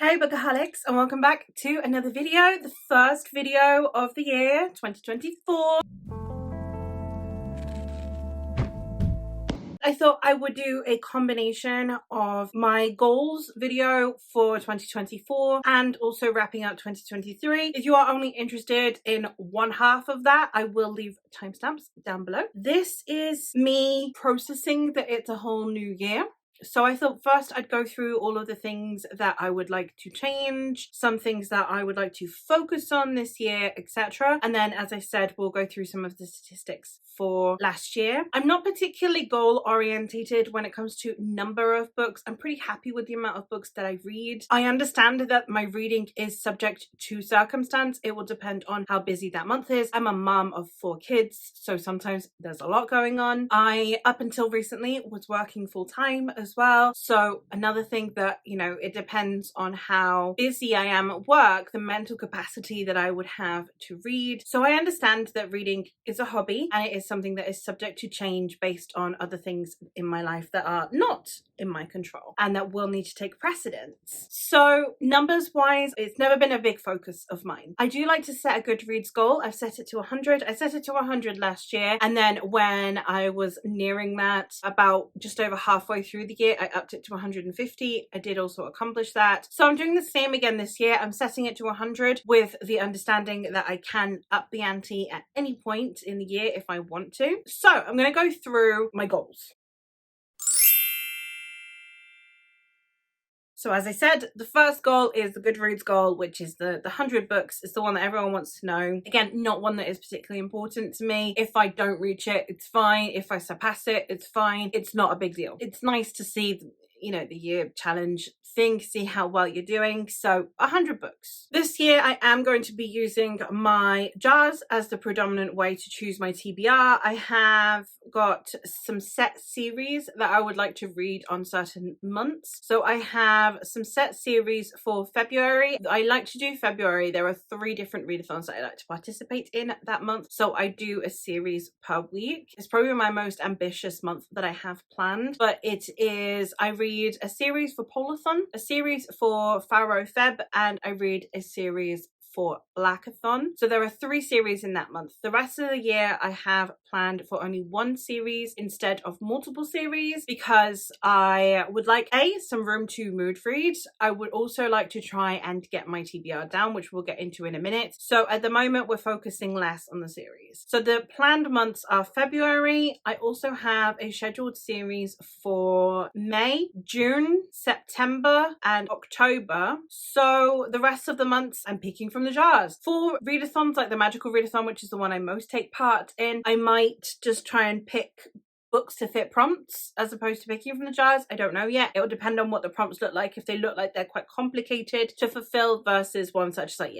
Hey Bookaholics, and welcome back to another video, the first video of the year 2024. I thought I would do a combination of my goals video for 2024 and also wrapping up 2023. If you are only interested in one half of that, I will leave timestamps down below. This is me processing that it's a whole new year. So I thought first I'd go through all of the things that I would like to change, some things that I would like to focus on this year, etc. And then, as I said, we'll go through some of the statistics for last year. I'm not particularly goal orientated when it comes to number of books. I'm pretty happy with the amount of books that I read. I understand that my reading is subject to circumstance. It will depend on how busy that month is. I'm a mum of 4 kids, so sometimes there's a lot going on. I, up until recently, was working full time as well. So another thing that, it depends on how busy I am at work, the mental capacity that I would have to read. So I understand that reading is a hobby and it is something that is subject to change based on other things in my life that are not in my control and that will need to take precedence. So numbers wise, it's never been a big focus of mine. I do like to set a Goodreads goal. I've set it to 100. I set it to 100 last year, and then when I was nearing that, about just over halfway through the year, I upped it to 150. I did also accomplish that. So I'm doing the same again this year. I'm setting it to 100 with the understanding that I can up the ante at any point in the year if I want to. So I'm going to go through my goals. So as I said, the first goal is the Goodreads goal, which is the 100 books. It's the one that everyone wants to know. Again, not one that is particularly important to me. If I don't reach it, it's fine. If I surpass it, it's fine. It's not a big deal. It's nice to see the year challenge thing, see how well you're doing. So 100 books. This year I am going to be using my jars as the predominant way to choose my TBR. I have got some set series that I would like to read on certain months. So I have some set series for February. I like to do February. There are 3 different readathons that I like to participate in that month. So I do a series per week. It's probably my most ambitious month that I have planned, but it is, I read a series for Polathon, a series for Faro Feb, and I read a series for Blackathon. So there are 3 series in that month. The rest of the year I have planned for only 1 series instead of multiple series because I would like some room to mood read. I would also like to try and get my TBR down, which we'll get into in a minute. So at the moment we're focusing less on the series. So the planned months are February. I also have a scheduled series for May, June, September, and October. So the rest of the months I'm picking from the jars. For readathons like the Magical Readathon, which is the one I most take part in, I might just try and pick books to fit prompts as opposed to picking from the jars. I don't know yet. It will depend on what the prompts look like. If they look like they're quite complicated to fulfill versus ones such as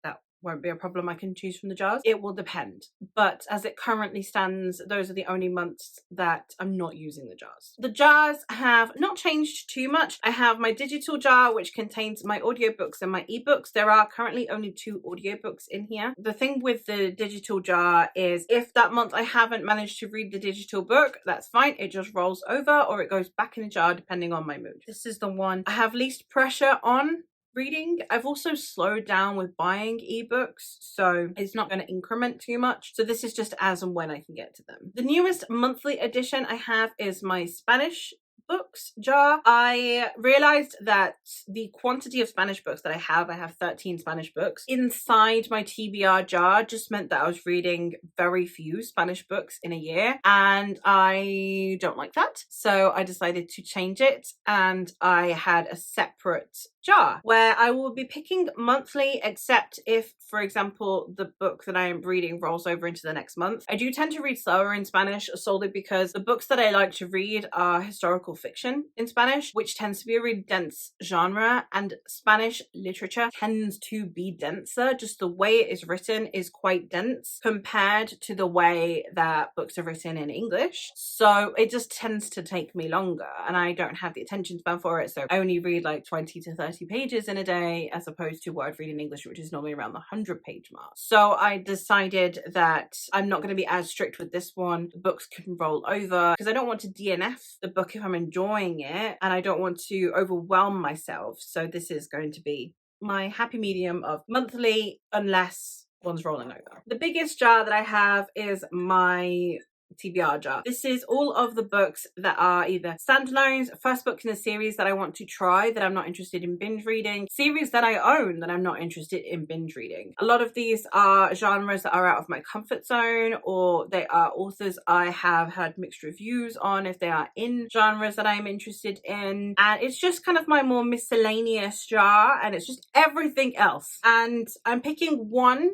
that won't be a problem, I can choose from the jars. It will depend. But as it currently stands, those are the only months that I'm not using the jars. The jars have not changed too much. I have my digital jar, which contains my audiobooks and my ebooks. There are currently only 2 audiobooks in here. The thing with the digital jar is if that month I haven't managed to read the digital book, that's fine. It just rolls over or it goes back in the jar depending on my mood. This is the one I have least pressure on reading. I've also slowed down with buying ebooks, so it's not going to increment too much. So this is just as and when I can get to them. The newest monthly edition I have is my Spanish books jar. I realized that the quantity of Spanish books that I have 13 Spanish books inside my TBR jar just meant that I was reading very few Spanish books in a year, and I don't like that. So I decided to change it, and I had a separate jar where I will be picking monthly, except if, for example, the book that I am reading rolls over into the next month. I do tend to read slower in Spanish solely because the books that I like to read are historical fiction in Spanish, which tends to be a really dense genre, and Spanish literature tends to be denser. Just the way it is written is quite dense compared to the way that books are written in English. So it just tends to take me longer, and I don't have the attention span for it. So I only read like 20 to 30 pages in a day as opposed to what I'd read in English, which is normally around the 100-page mark. So I decided that I'm not going to be as strict with this one. The books can roll over because I don't want to DNF the book if I'm enjoying it and I don't want to overwhelm myself. So this is going to be my happy medium of monthly, unless one's rolling over. The biggest jar that I have is my TBR jar. This is all of the books that are either standalones, first books in a series that I want to try that I'm not interested in binge reading, series that I own that I'm not interested in binge reading. A lot of these are genres that are out of my comfort zone, or they are authors I have heard mixed reviews on if they are in genres that I'm interested in, and it's just kind of my more miscellaneous jar, and it's just everything else. And I'm picking one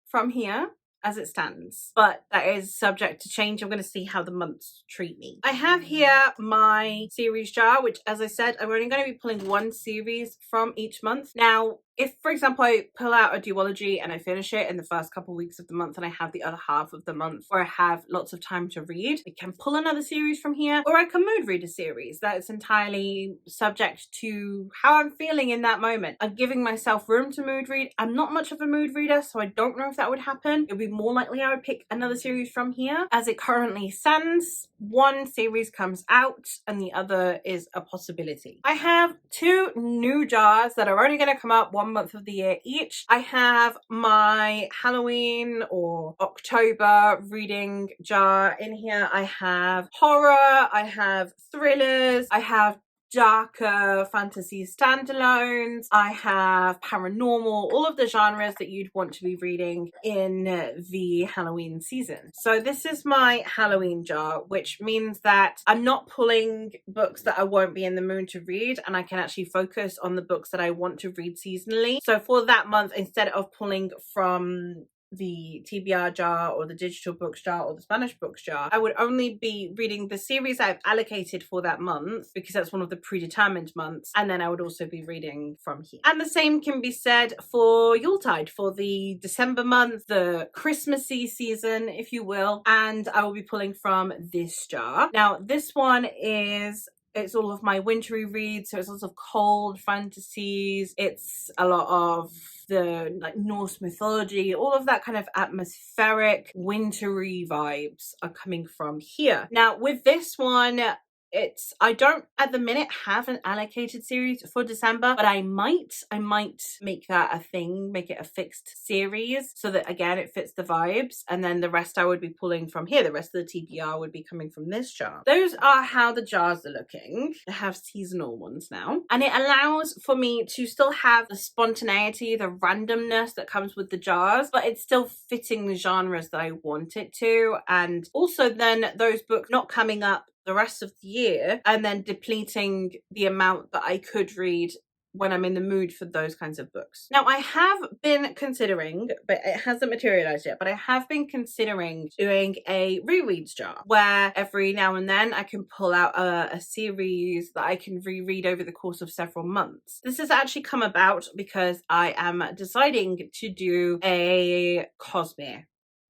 from here as it stands, but that is subject to change. I'm going to see how the months treat me. I have here my series jar, which, as I said, I'm only going to be pulling one series from each month. Now, if, for example, I pull out a duology and I finish it in the first couple of weeks of the month and I have the other half of the month where I have lots of time to read, I can pull another series from here, or I can mood read a series. That's entirely subject to how I'm feeling in that moment. I'm giving myself room to mood read. I'm not much of a mood reader, so I don't know if that would happen. It would be more likely I would pick another series from here. As it currently stands, one series comes out and the other is a possibility. I have two new jars that are only going to come up one month of the year each. I have my Halloween or October reading jar in here. I have horror, I have thrillers, I have darker fantasy standalones, I have paranormal, all of the genres that you'd want to be reading in the Halloween season. So this is my Halloween jar, which means that I'm not pulling books that I won't be in the mood to read, and I can actually focus on the books that I want to read seasonally. So for that month, instead of pulling from the TBR jar or the digital books jar or the Spanish books jar, I would only be reading the series I've allocated for that month, because that's one of the predetermined months, and then I would also be reading from here. And the same can be said for Yuletide, for the December month, the Christmassy season, if you will, and I will be pulling from this jar. Now, this one it's all of my wintry reads, so it's lots of cold fantasies, it's a lot of the like Norse mythology, all of that kind of atmospheric wintry vibes are coming from here. Now with this one, I don't at the minute have an allocated series for December, but I might make that a thing, make it a fixed series so that again it fits the vibes, and then the rest I would be pulling from here. The rest of the TBR would be coming from this jar. Those are how the jars are looking. I have seasonal ones now, and it allows for me to still have the spontaneity, the randomness that comes with the jars, but it's still fitting the genres that I want it to, and also then those books not coming up the rest of the year and then depleting the amount that I could read when I'm in the mood for those kinds of books. Now, I have been considering, but it hasn't materialized yet, but I have been considering doing a rereads jar where every now and then I can pull out a series that I can reread over the course of several months. This has actually come about because I am deciding to do a Cosmere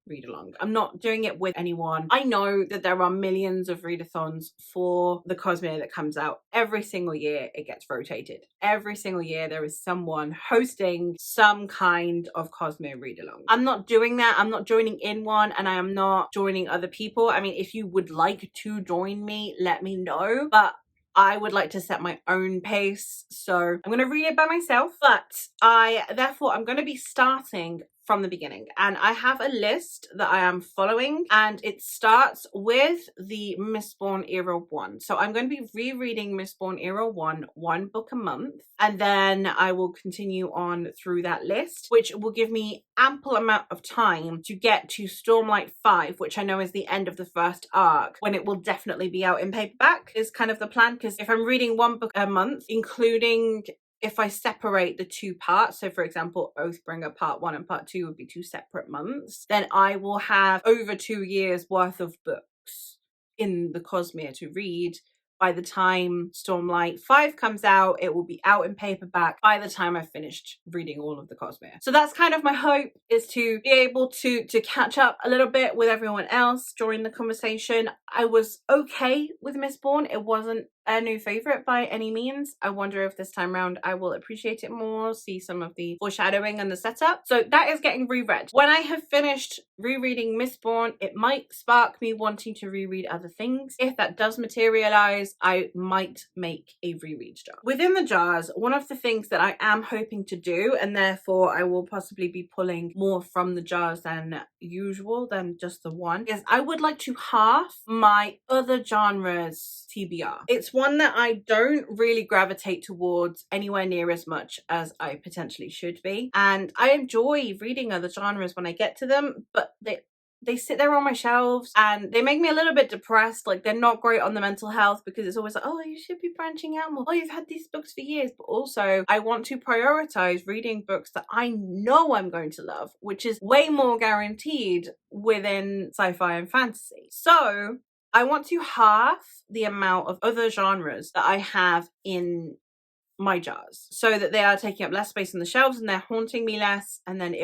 read along. I'm not doing it with anyone. I know that there are millions of readathons for the Cosmere that comes out every single year. It gets rotated. Every single year there is someone hosting some kind of Cosmere read along. I'm not doing that. I'm not joining in one, and I am not joining other people. I mean, if you would like to join me, let me know, but I would like to set my own pace, so I'm going to read it by myself, but I'm going to be starting from the beginning, and I have a list that I am following, and it starts with the Mistborn Era 1. So I'm going to be rereading Mistborn Era 1, one book a month, and then I will continue on through that list, which will give me ample amount of time to get to Stormlight 5, which I know is the end of the first arc, when it will definitely be out in paperback, is kind of the plan, because if I'm reading one book a month, including if I separate the two parts, so for example, Oathbringer Part 1 and Part 2 would be 2 separate months, then I will have over 2 years worth of books in the Cosmere to read. By the time Stormlight 5 comes out, it will be out in paperback by the time I've finished reading all of the Cosmere. So that's kind of my hope, is to be able to catch up a little bit with everyone else during the conversation. I was okay with Mistborn. It wasn't a new favorite by any means. I wonder if this time around I will appreciate it more, see some of the foreshadowing and the setup. So that is getting reread. When I have finished rereading Mistborn, it might spark me wanting to reread other things. If that does materialize, I might make a reread jar. Within the jars, one of the things that I am hoping to do, and therefore I will possibly be pulling more from the jars than usual, than just the one, is I would like to halve my other genres TBR. It's one that I don't really gravitate towards anywhere near as much as I potentially should be. And I enjoy reading other genres when I get to them, but they sit there on my shelves and they make me a little bit depressed. Like, they're not great on the mental health because it's always like, oh, you should be branching out more. Oh, you've had these books for years. But also, I want to prioritize reading books that I know I'm going to love, which is way more guaranteed within sci-fi and fantasy. So I want to halve the amount of other genres that I have in my jars so that they are taking up less space on the shelves and they're haunting me less. And then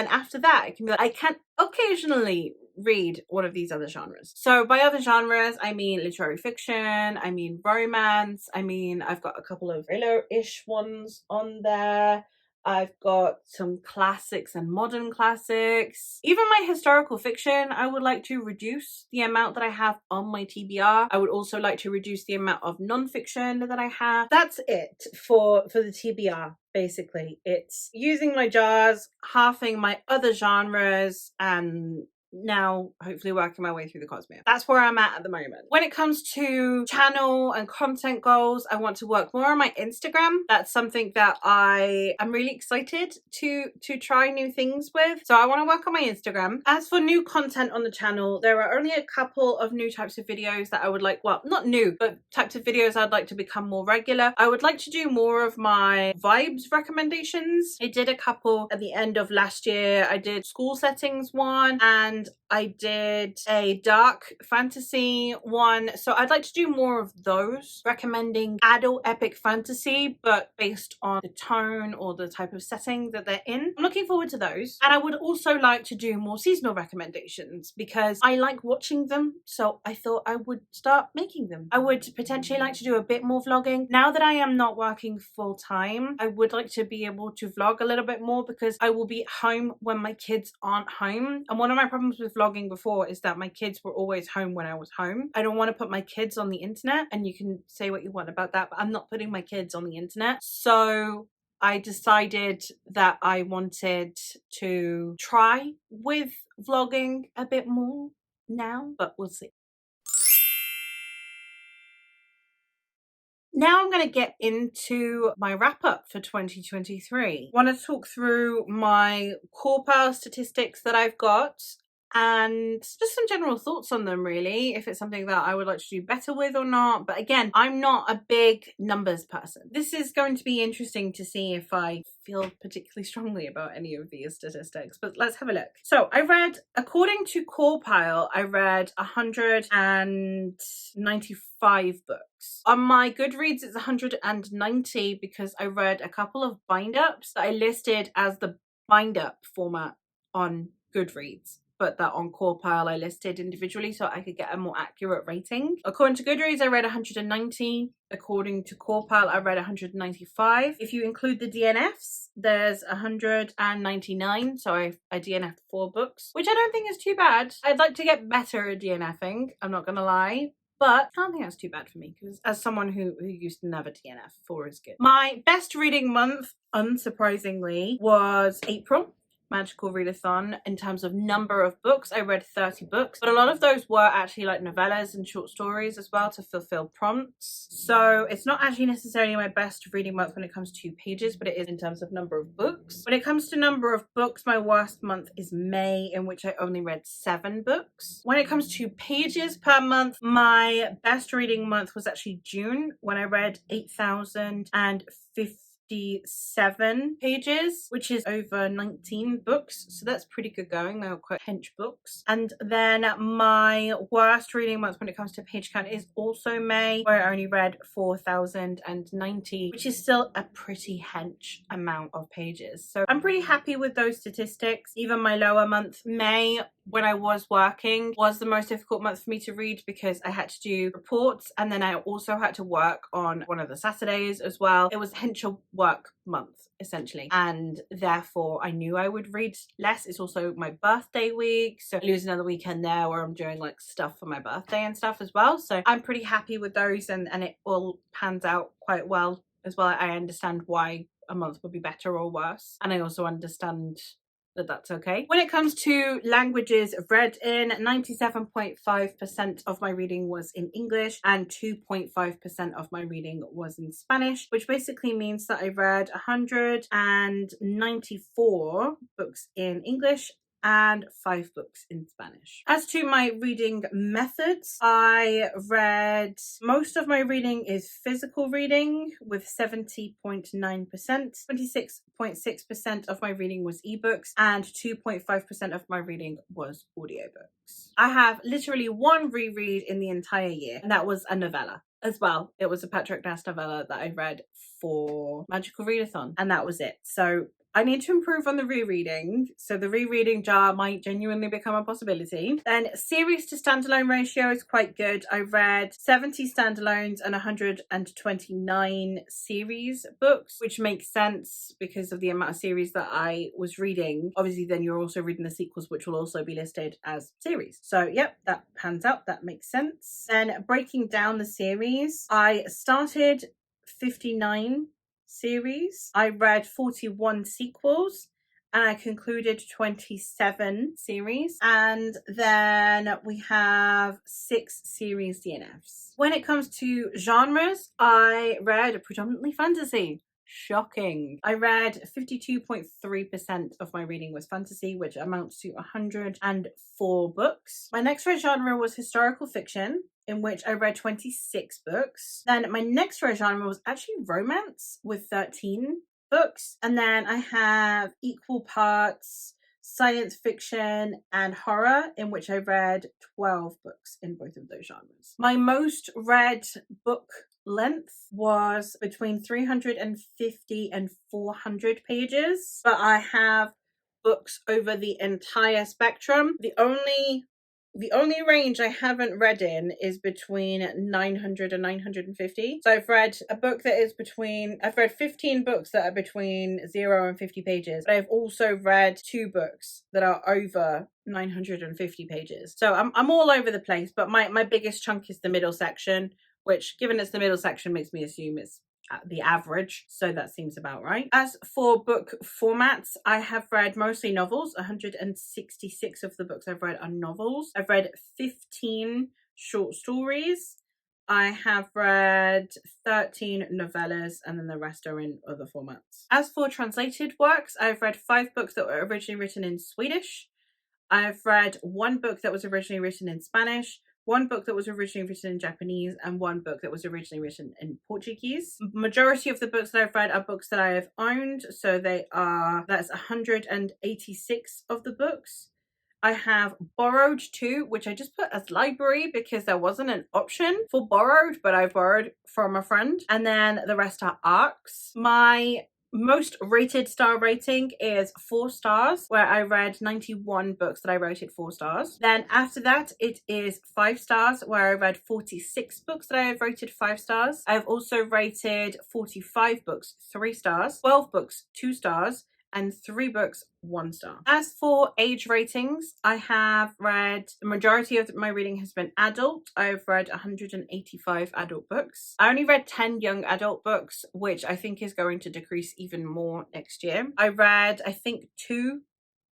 after that, it can be like, I can occasionally read one of these other genres. So by other genres, I mean literary fiction, I mean romance, I mean, I've got a couple of thriller-ish ones on there. I've got some classics and modern classics. Even my historical fiction, I would like to reduce the amount that I have on my TBR. I would also like to reduce the amount of non-fiction that I have. That's it for the TBR. Basically, it's using my jars, halving my other genres, and now hopefully working my way through the Cosmere. That's where I'm at the moment. When it comes to channel and content goals, I want to work more on my Instagram. That's something that I am really excited to try new things with. So I want to work on my Instagram. As for new content on the channel, there are only a couple of new types of videos that I would like, well, not new, but types of videos I'd like to become more regular. I would like to do more of my vibes recommendations. I did a couple at the end of last year. I did school settings one, and I did a dark fantasy one. So I'd like to do more of those, recommending adult epic fantasy, but based on the tone or the type of setting that they're in. I'm looking forward to those. And I would also like to do more seasonal recommendations because I like watching them. So I thought I would start making them. I would potentially like to do a bit more vlogging. Now that I am not working full time, I would like to be able to vlog a little bit more because I will be at home when my kids aren't home. And one of my problems with vlogging before is that my kids were always home when I was home. I don't want to put my kids on the internet, and you can say what you want about that, but I'm not putting my kids on the internet. So I decided that I wanted to try with vlogging a bit more now, but we'll see. Now I'm going to get into my wrap up for 2023. I want to talk through my core pile statistics that I've got and just some general thoughts on them, really, if it's something that I would like to do better with or not. But again, I'm not a big numbers person. This is going to be interesting to see if I feel particularly strongly about any of these statistics, but let's have a look. So I read, according to Core Pile, I read 195 books. On my Goodreads, it's 190 because I read a couple of bind-ups that I listed as the bind-up format on Goodreads, but that on Core Pile I listed individually so I could get a more accurate rating. According to Goodreads, I read 190. According to Core Pile, I read 195. If you include the DNFs, there's 199. So I DNF'd 4 books, which I don't think is too bad. I'd like to get better at DNFing, I'm not gonna lie. But I don't think that's too bad for me because as someone who used to never DNF, 4 is good. My best reading month, unsurprisingly, was April. Magical Readathon. In terms of number of books, I read 30 books, but a lot of those were actually like novellas and short stories as well to fulfill prompts. So it's not actually necessarily my best reading month when it comes to pages, but it is in terms of number of books. When it comes to number of books, my worst month is May, in which I only read 7 books. When it comes to pages per month, my best reading month was actually June, when I read 8,057 pages, which is over 19 books, so that's pretty good going. They were quite hench books. And then my worst reading month when it comes to page count is also May, where I only read 4,090, which is still a pretty hench amount of pages. So I'm pretty happy with those statistics. Even my lower month, May, when I was working was the most difficult month for me to read because I had to do reports, and then I also had to work on one of the Saturdays as well. It was hence a work month essentially, and therefore I knew I would read less. It's also my birthday week, so I lose another weekend there where I'm doing like stuff for my birthday and stuff as well. So I'm pretty happy with those, and it all pans out quite well as well. I understand why a month would be better or worse, and I also understand that that's okay. When it comes to languages read in, 97.5% of my reading was in English and 2.5% of my reading was in Spanish, which basically means that I read 194 books in English and 5 books in Spanish. As to my reading methods, most of my reading is physical reading with 70.9%. 26.6% of my reading was ebooks, and 2.5% of my reading was audiobooks. I have literally one reread in the entire year, and that was a novella as well. It was a Patrick Ness novella that I read for Magical Readathon, and that was it. So I need to improve on the rereading, so the rereading jar might genuinely become a possibility. Then series to standalone ratio is quite good. I read 70 standalones and 129 series books, which makes sense because of the amount of series that I was reading. Obviously, then you're also reading the sequels, which will also be listed as series. So yep, that pans out. That makes sense. Then breaking down the series, I started 59 series. I read 41 sequels, and I concluded 27 series, and then we have 6 series DNFs. When it comes to genres, I read predominantly fantasy. Shocking. I read 52.3% of my reading was fantasy, which amounts to 104 books. My next read genre was historical fiction, in which I read 26 books. Then my next read genre was actually romance with 13 books. And then I have equal parts science fiction and horror, in which I read 12 books in both of those genres. My most read book length was between 350 and 400 pages, but I have books over the entire spectrum. The only range I haven't read in is between 900 and 950. So I've read 15 books that are between 0 and 50 pages. But I've also read 2 books that are over 950 pages. So I'm all over the place, but my biggest chunk is the middle section, which, given it's the middle section, makes me assume it's the average, so that seems about right. As for book formats, I have read mostly novels. 166 of the books I've read are novels. I've read 15 short stories. I have read 13 novellas, and then the rest are in other formats. As for translated works, I've read 5 books that were originally written in Swedish. I've read 1 book that was originally written in Spanish, 1 book that was originally written in Japanese, and 1 book that was originally written in Portuguese. Majority of the books that I've read are books that I have owned, so that's 186 of the books. I have borrowed 2, which I just put as library because there wasn't an option for borrowed, but I borrowed from a friend. And then the rest are arcs. My most rated star rating is 4 stars, where I read 91 books that I rated 4 stars. Then after that, it is 5 stars, where I read 46 books that I have rated 5 stars. I have also rated 45 books 3 stars, 12 books 2 stars, and 3 books 1 star. As for age ratings, I have read, the majority of my reading has been adult. I've read 185 adult books. I only read 10 young adult books, which I think is going to decrease even more next year. I read, I think, 2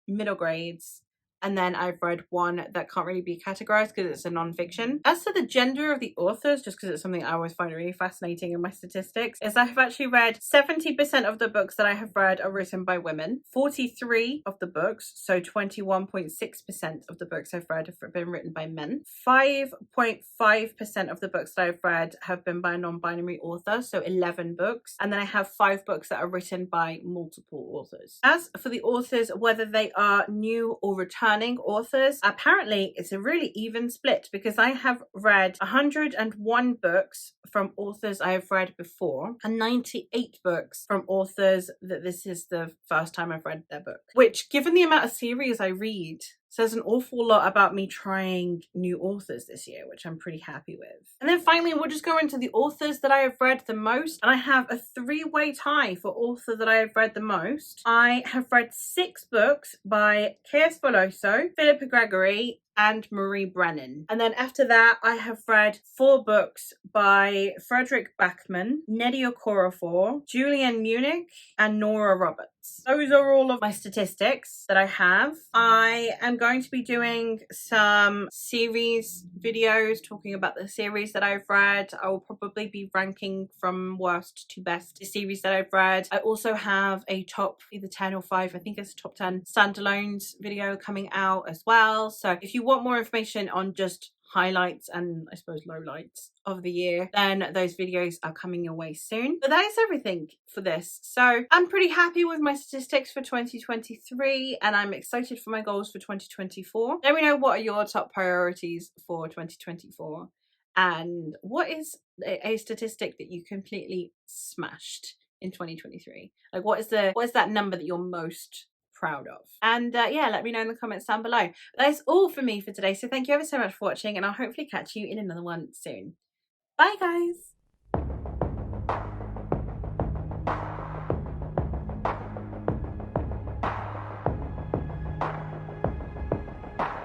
middle grades, and then I've read 1 that can't really be categorized because it's a non-fiction. As to the gender of the authors, just because it's something I always find really fascinating in my statistics, is I've actually read 70% of the books that I have read are written by women. 43 of the books, so 21.6% of the books I've read have been written by men. 5.5% of the books that I've read have been by a non-binary author, so 11 books. And then I have 5 books that are written by multiple authors. As for the authors, whether they are new or returning authors, apparently it's a really even split, because I have read 101 books from authors I have read before and 98 books from authors that this is the first time I've read their book, which, given the amount of series I read, So there's an awful lot about me trying new authors this year, which I'm pretty happy with. And then finally, we'll just go into the authors that I have read the most. And I have a 3-way tie for author that I have read the most. I have read 6 books by K.S. Veloso, Philippa Gregory, and Marie Brennan. And then after that, I have read 4 books by Frederick Backman, Nnedi Okorafor, Julian Munich, and Nora Roberts. Those are all of my statistics that I have. I am going to be doing some series videos talking about the series that I've read. I will probably be ranking from worst to best the series that I've read. I also have a top either 10 or 5, I think it's a top 10 standalones video coming out as well. So if you want more information on just highlights and I suppose lowlights of the year, then those videos are coming your way soon. But that is everything for this. So I'm pretty happy with my statistics for 2023 and I'm excited for my goals for 2024. Let me know what are your top priorities for 2024 and what is a statistic that you completely smashed in 2023. Like what is that number that you're most proud of? And yeah, let me know in the comments down below. But that's all for me for today, so thank you ever so much for watching and I'll hopefully catch you in another one soon. Bye guys.